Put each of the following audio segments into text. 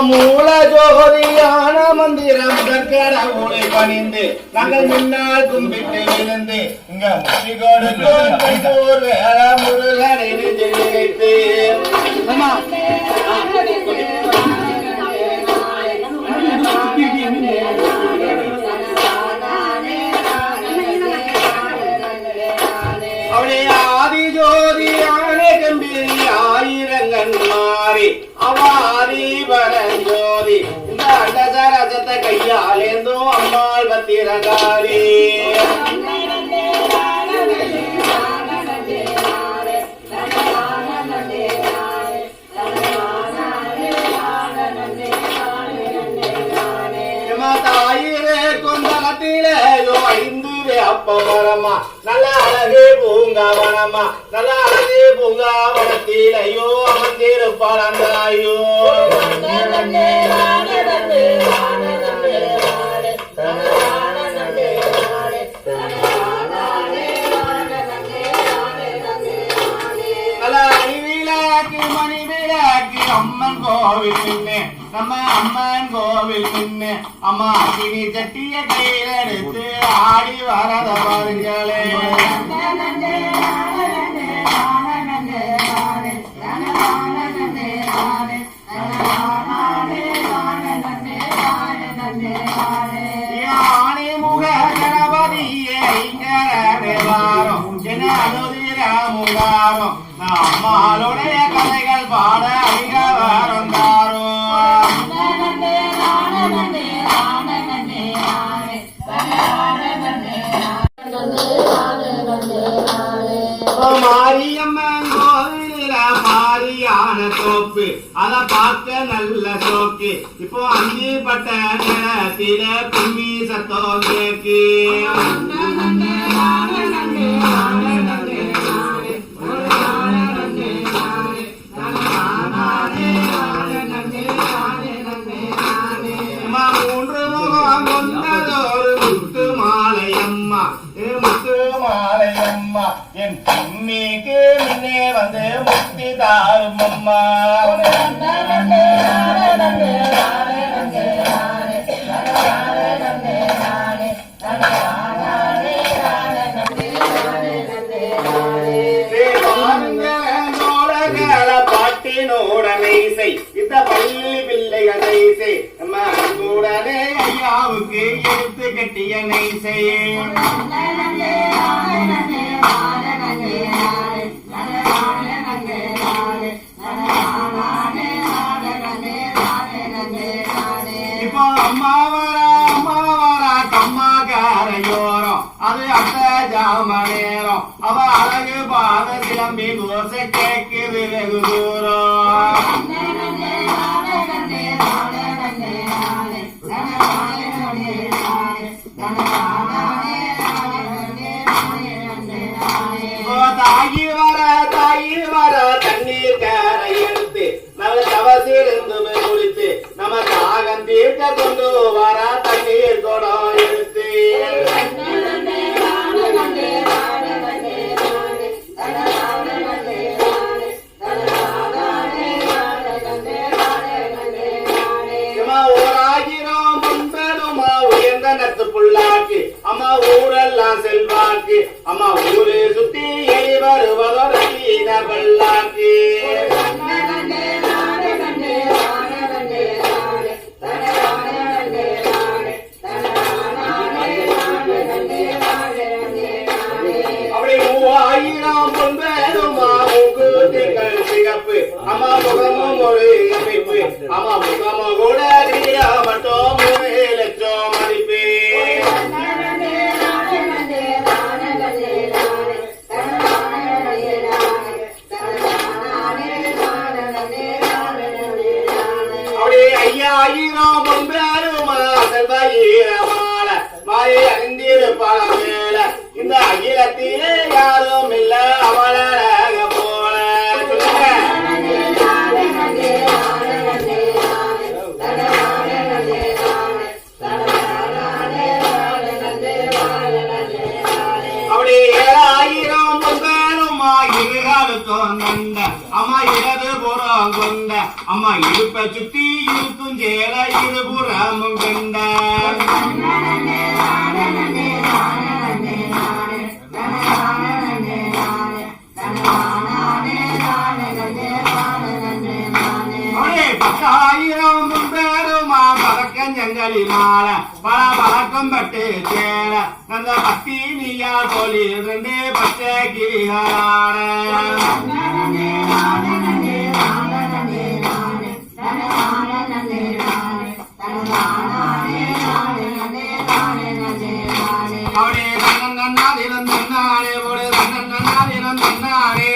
மூல ஜோதியான மந்திரம் கடவுளை பணிந்து நாங்கள் முன்னால் கும்பிட்டு விழுந்து இங்க முற்றி கொடுக்கும் முருகனை நினைத்து அவளே ஆதி ஜோதியான கம்பீரி ஆயிரங்கன் மாறி அவாதி பரஞ்சோதி இந்த அண்டசரசத்தை கையாலேந்தும் அம்மாள் பத்திரகாரி தாயிரே கொந்தளத்திலே ஐந்து அப்பமரமா நல்ல அழகே பூங்காவனமா நல்ல அழகே பூங்காவனத்திலையோ அமர்ந்திருப்பாளையோ அம்மன் கோவில் நின்று நம்ம அம்மன் கோவில் நின்று அம்மா அக்கினி சட்டிய கையில் எடுத்து ஆடி வரத பாருங்களே ஆணி முக கணபதியே இங்கரம் என அனுதிரமுகாரம் நம்மளுடைய கதைகள் பாட அதிகாரம் தாரோ மாரியம்மன் கோவில மாரியான தோப்பு அத பார்க்க நல்ல சோக்கு இப்போ அஞ்சு பட்ட நிலத்தில கும்மி சத்தம் கேக்கு மூன்று முகம் கொண்டதொரு முத்து மாலையம்மா முத்து மாலையம்மா என் பொன்னிக்கு முன்னே வந்து முக்தி தாரும் அம்மா பாட்டினோடனை செய் இந்த பள்ளி பிள்ளைகளை செய் நம்ம அன்புடனே ஐயாவுக்கு எடுத்து கட்டியனை செய் இப்போ அம்மாவாரா கம்மாக்காரையோரம் அது அத்த ஜாம நேரம் அவ அழகு பாத சிலம்பி கோசை கேக்குது வெகு தூரம் தாயி வர தண்ணீர் காரை எடுத்து நல்ல தவசிலிருந்து குளித்து நம்ம தாகம் தீர்க்க கொண்டு வர தண்ணீர் குடம் எடுத்து ஓராயிரம் முன்பெருமா உயர்ந்த நத்து புள்ளாக்கு அம்மா ஊரெல்லாம் செல்வாக்கு அம்மா ஊரு சுத்தி எலி வருவதோட பல்லாக்கு அப்படி 3000 பொன்பெருமா மூக்குத்திகள் சிகப்பு அம்மா முகமும் ஒரு அமைப்பு அம்மா முகமும் கூட மட்டும் 3 லட்சம் மதிப்பு அப்படி 5000 பொன்பெருமா செல்வீரமால மாயை அறிந்திருப்பாள மேல இந்த அகிலத்திலே யாரும் இல்ல அவளக போல அப்படி 7000 பொன்பெருமா கொண்ட அம்மா இடுப்ப சுத்தி இருக்கும் சேல இருபுறமும் கொண்ட பத்தாயிரம் பேருமா பறக்கம் ஜங்களி மாலை பல பழக்கம் பட்டு சேர அந்த பத்தி நீயா சொல்லி இருந்து பச்சை கிளிகளாட அவனே தன்னன்னாதிரம் தன்னானே ஒரு தன்னன்னாதிரம் தன்னானே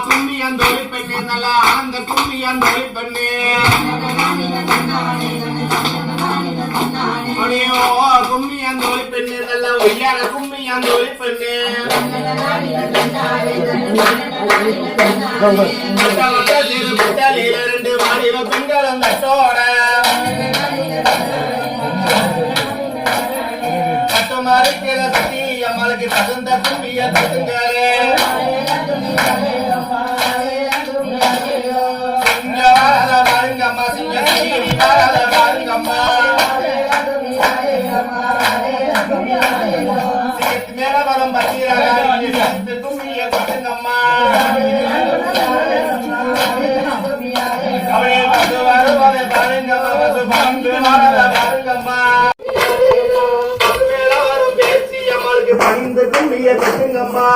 கும்மியந்தொழி பெண்ணே நல்ல ஆனந்த கும்மியந்தொழி பெண்ணே கும்மியந்தொழி பெண்ணே நல்ல ஒய்யார கும்மியந்தொழி பெண்ணே இரண்டு மாநில பெண்களும் கட்டோட கட்டுமாறுக்கிற சக்தி அம்மளுக்கு தகுந்த கும்மிய தகுங்காரே பாருங்கம்மா சிங்க பாருங்கம்மா மேல வரும் பத்திராங்க கும்மிய கொட்டுங்கம்மா அவளே வந்து வருவதை பாருங்கம்மா வந்து பாருங்க பாருங்கம்மா மேல வரும் பேசி அம்மளுக்கு பணிந்து கும்மிய கொட்டுங்கம்மா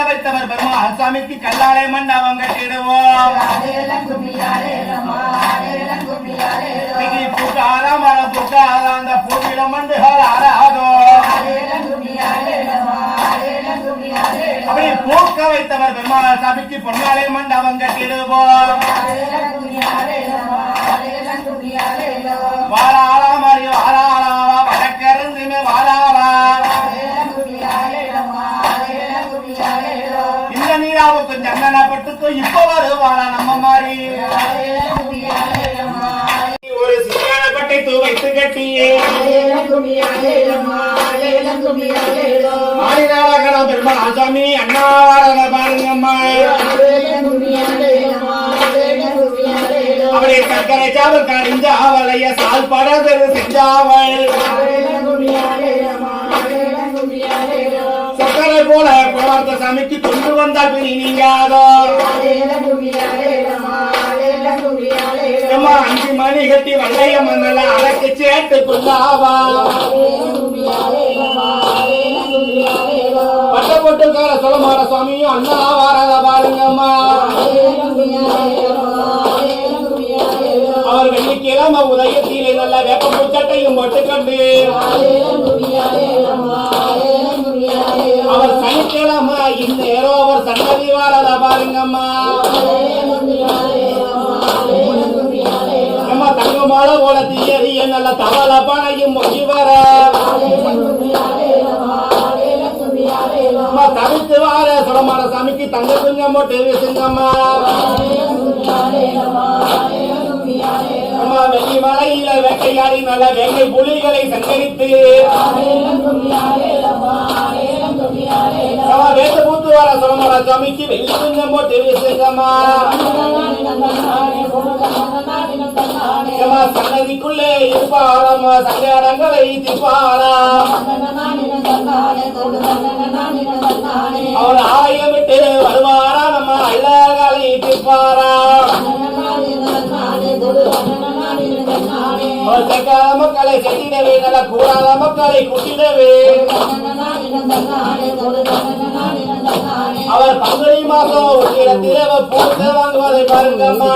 வைத்தவர் பெருமா சாமிக்கு கல்லாலை மண்டபம் கட்டிடுவோம். பூக்கார மரம் பூக்கார அந்த பூவில மண்டுகள் ஆறாதோ அப்படி பூக்க வைத்தவர் பெருமா சாமிக்கு பொன்னாலை மண்டபம் கட்டிடுவோம். வாராளா மாதிரி வாராளா வடக்கருந்துமே வாராளா இந்த நீராவுக்கும் சந்தனப்பட்டுக்கும் இப்ப வருவாளா நம்ம மாதிரி ஒரு சிறியான பட்டை துவைத்து கட்டி ஆயிரம் பெருமாள் சாமி அண்ணாவாரத பாருங்கம்மா அவளை சர்க்கரை சாவல் கடிஞ்ச அவளைய சால் படகு செஞ்சாவள் சர்க்கரை போல குமார்த்த சாமிக்கு கொண்டு வந்தால் பிரி நீங்காதோ 5 மணி கட்டி வள்ளைய மன்னல அடக்கு சேட்டுக்குள்ளாவா பட்டப்பட்டுக்கார சொல்லமார சுவாமியும் அண்ணா வாரத பாருங்கம்மா அவர் வெள்ளிக்கிழமை உதயத்திலே நல்ல வேப்பம்பூ சட்டையும் போட்டுக்கொண்டு அவர் சனிக்கிழமை இந்நேரம் அவர் சன்னதி வாரத பாருங்கம்மா அம்மா தங்க மாலை போல தீயறிய நல்ல தவள பனையும் மொழி வர அம்மா தவித்து வார சுடமான சாமிக்கு தங்க குஞ்சம் போட்டு வீசுங்கம்மா அம்மா வெள்ளி மலையில வேட்டையாடி நல்ல வெள்ளை புலிகளை சங்கரித்து வேட்டு பூத்து வர சுடமான சாமிக்கு வெள்ளி குஞ்சம் போட்டு வீசுங்கம்மா சன்னதிக்குள்ளே இருப்பாரம்மா சங்கடங்களை திப்பாரா அவர் ஆலயம் விட்டு வருவாரா நம்ம அழகாலை திப்பாரா மக்களை செட்டிடவே நல்ல கூடாத மக்களை குட்டிடவே அவர் பங்குனி மாசம் ஒரு இடத்திலே பூத்த வாங்குவதை பாருங்கம்மா